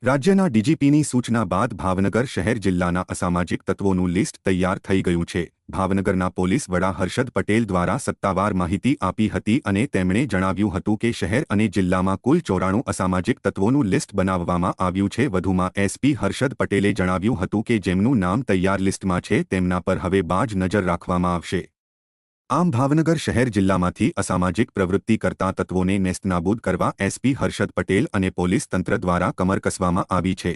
રાજ્યના ડીજીપીની સૂચના બાદ ભાવનગર શહેર જિલ્લાના અસામાજિક તત્વોનું લિસ્ટ તૈયાર થઈ ગયું છે। ભાવનગરના પોલીસ વડા હર્ષદ પટેલ દ્વારા સત્તાવાર માહિતી આપી હતી અને તેમણે જણાવ્યું હતું કે શહેર અને જિલ્લામાં કુલ 94 અસામાજિક તત્વોનું લિસ્ટ બનાવવામાં આવ્યું છે। વધુમાં એસપી હર્ષદ પટેલે જણાવ્યું હતું કે જેમનું નામ તૈયાર લિસ્ટમાં છે તેમના પર હવે બાજ નજર રાખવામાં આવશે। આમ ભાવનગર શહેર જિલ્લામાંથી અસામાજિક પ્રવૃત્તિ કરતા તત્વોને નેસ્તનાબૂદ કરવા એસપી હર્ષદ પટેલ અને પોલીસ તંત્ર દ્વારા કમર કસવામાં આવી છે।